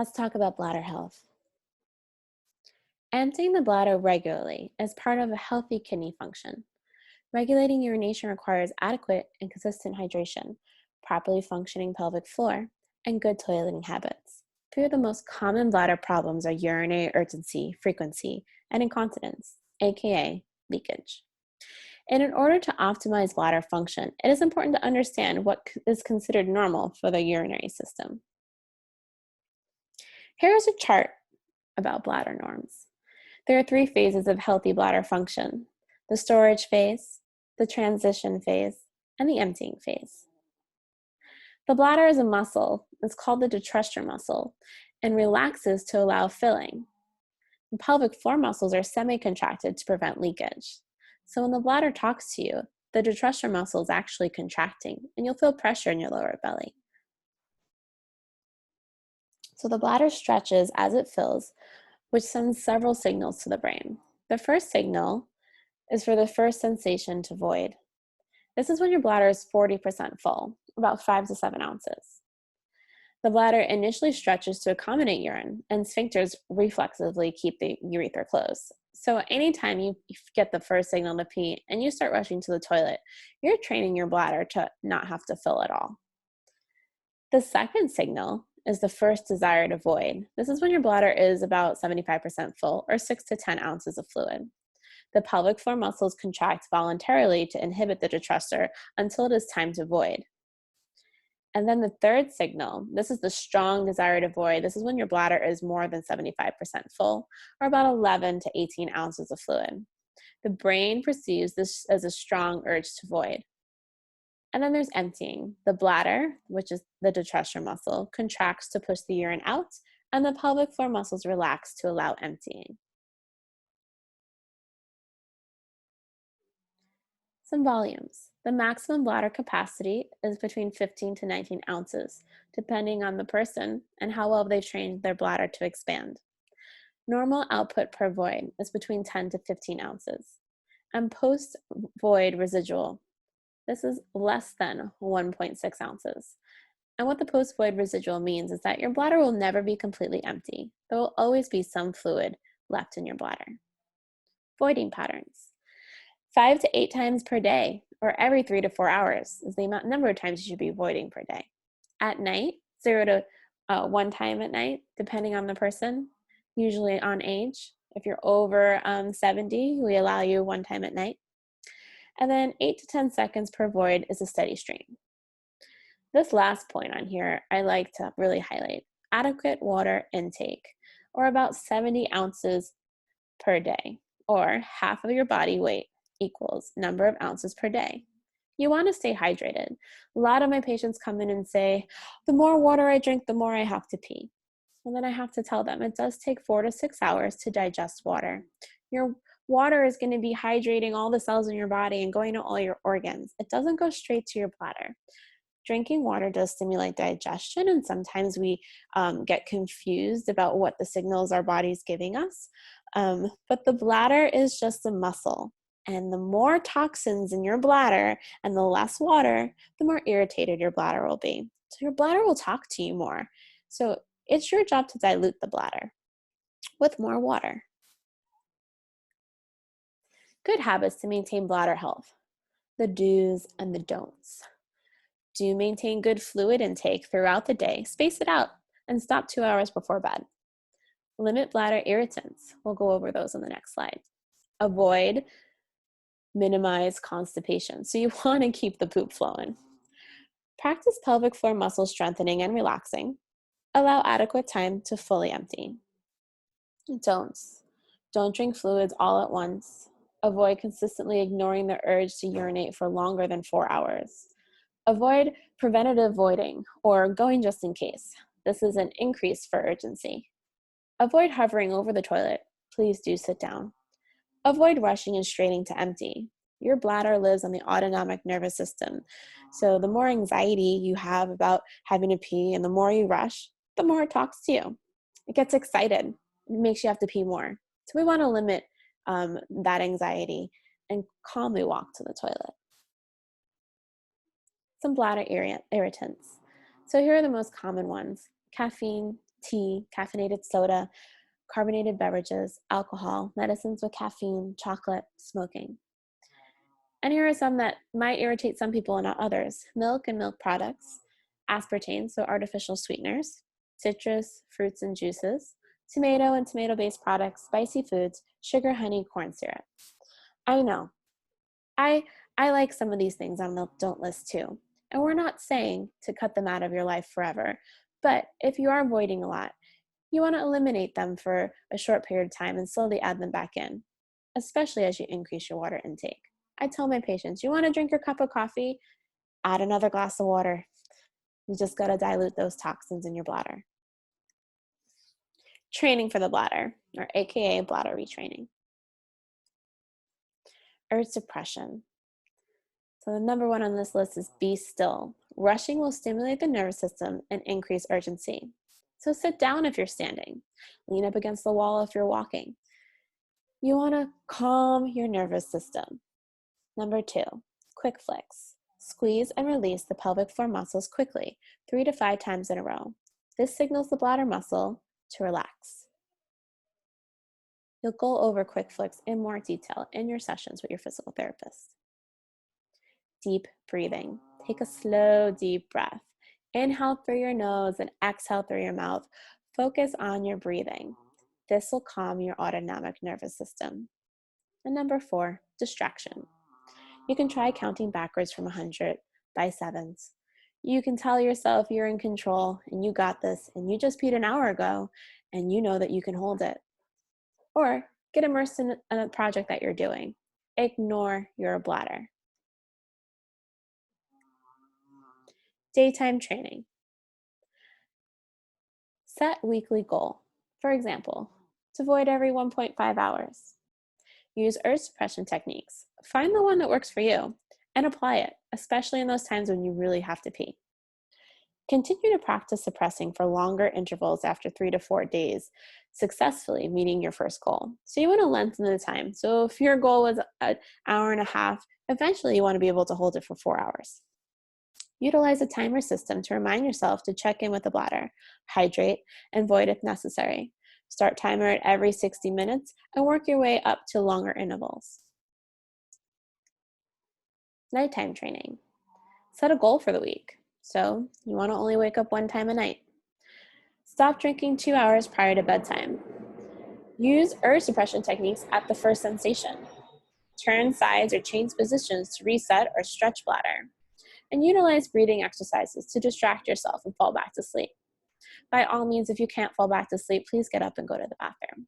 Let's talk about bladder health. Emptying the bladder regularly is part of a healthy kidney function. Regulating urination requires adequate and consistent hydration, properly functioning pelvic floor, and good toileting habits. Few of the most common bladder problems are urinary urgency, frequency, and incontinence, aka leakage. And in order to optimize bladder function, it is important to understand what is considered normal for the urinary system. Here is a chart about bladder norms. There are three phases of healthy bladder function: the storage phase, the transition phase, and the emptying phase. The bladder is a muscle. It's called the detrusor muscle and relaxes to allow filling. The pelvic floor muscles are semi-contracted to prevent leakage. So when the bladder talks to you, the detrusor muscle is actually contracting and you'll feel pressure in your lower belly. So the bladder stretches as it fills, which sends several signals to the brain. The first signal is for the first sensation to void. This is when your bladder is 40% full, about 5 to 7 ounces. The bladder initially stretches to accommodate urine, and sphincters reflexively keep the urethra closed. So anytime you get the first signal to pee and you start rushing to the toilet, you're training your bladder to not have to fill at all. The second signal is the first desire to void. This is when your bladder is about 75% full, or 6 to 10 ounces of fluid. The pelvic floor muscles contract voluntarily to inhibit the detrusor until it is time to void. And then the third signal, this is the strong desire to void. This is when your bladder is more than 75% full, or about 11 to 18 ounces of fluid. The brain perceives this as a strong urge to void. And then there's emptying. The bladder, which is the detrusor muscle, contracts to push the urine out, and the pelvic floor muscles relax to allow emptying. Some volumes. The maximum bladder capacity is between 15 to 19 ounces, depending on the person and how well they've trained their bladder to expand. Normal output per void is between 10 to 15 ounces. And post-void residual, this is less than 1.6 ounces. And what the post-void residual means is that your bladder will never be completely empty. There will always be some fluid left in your bladder. Voiding patterns. 5 to 8 times per day, or every 3 to 4 hours, is the number of times you should be voiding per day. At night, 0 to 1 time at night, depending on the person, usually on age. If you're over 70, we allow you 1 time at night. And then 8 to 10 seconds per void is a steady stream. This last point on here, I like to really highlight: adequate water intake, or about 70 ounces per day, or half of your body weight equals number of ounces per day. You want to stay hydrated. A lot of my patients come in and say, the more water I drink, the more I have to pee. And then I have to tell them it does take 4 to 6 hours to digest water. Your water is going to be hydrating all the cells in your body and going to all your organs. It doesn't go straight to your bladder. Drinking water does stimulate digestion, and sometimes we get confused about what the signals our body's giving us. But the bladder is just a muscle. And the more toxins in your bladder and the less water, the more irritated your bladder will be. So your bladder will talk to you more. So it's your job to dilute the bladder with more water. Good habits to maintain bladder health. The do's and the don'ts. Do maintain good fluid intake throughout the day. Space it out and stop 2 hours before bed. Limit bladder irritants. We'll go over those on the next slide. Avoid, minimize constipation. So you want to keep the poop flowing. Practice pelvic floor muscle strengthening and relaxing. Allow adequate time to fully empty. Don'ts. Don't drink fluids all at once. Avoid consistently ignoring the urge to urinate for longer than 4 hours. Avoid preventative voiding or going just in case. This is an increase for urgency. Avoid hovering over the toilet. Please do sit down. Avoid rushing and straining to empty. Your bladder lives on the autonomic nervous system. So the more anxiety you have about having to pee and the more you rush, the more it talks to you. It gets excited. It makes you have to pee more. So we want to limit that anxiety and calmly walk to the toilet. Some bladder irritants. So here are the most common ones: caffeine, tea, caffeinated soda, carbonated beverages, alcohol, medicines with caffeine, chocolate, smoking. And here are some that might irritate some people and not others: milk and milk products, aspartame, so artificial sweeteners, citrus, fruits and juices, tomato and tomato based products, spicy foods, sugar, honey, corn syrup. I know, I, I like some of these things on the don't list too. And we're not saying to cut them out of your life forever, but if you are avoiding a lot, you want to eliminate them for a short period of time and slowly add them back in, especially as you increase your water intake. I tell my patients, you want to drink your cup of coffee? Add another glass of water. You just got to dilute those toxins in your bladder. Training for the bladder, or AKA bladder retraining. Urge suppression. So the number one on this list is be still. Rushing will stimulate the nervous system and increase urgency. So sit down if you're standing. Lean up against the wall if you're walking. You want to calm your nervous system. Number 2, quick flicks. Squeeze and release the pelvic floor muscles quickly, 3 to 5 times in a row. This signals the bladder muscle to relax. You'll go over quick flicks in more detail in your sessions with your physical therapist. Deep breathing. Take a slow, deep breath. Inhale through your nose and exhale through your mouth. Focus on your breathing. This will calm your autonomic nervous system. And number 4, distraction. You can try counting backwards from 100 by 7s. You can tell yourself you're in control and you got this and you just peed an hour ago and you know that you can hold it. Or get immersed in a project that you're doing. Ignore your bladder. Daytime training. Set weekly goal. For example, to void every 1.5 hours. Use urge suppression techniques. Find the one that works for you and apply it, especially in those times when you really have to pee. Continue to practice suppressing for longer intervals after 3 to 4 days, successfully meeting your first goal. So you want to lengthen the time. So if your goal was an hour and a half, eventually you want to be able to hold it for 4 hours. Utilize a timer system to remind yourself to check in with the bladder, hydrate, and void if necessary. Start timer at every 60 minutes and work your way up to longer intervals. Nighttime training. Set a goal for the week. So you want to only wake up 1 time a night. Stop drinking 2 hours prior to bedtime. Use urge suppression techniques at the first sensation. Turn sides or change positions to reset or stretch bladder. And utilize breathing exercises to distract yourself and fall back to sleep. By all means, if you can't fall back to sleep, please get up and go to the bathroom.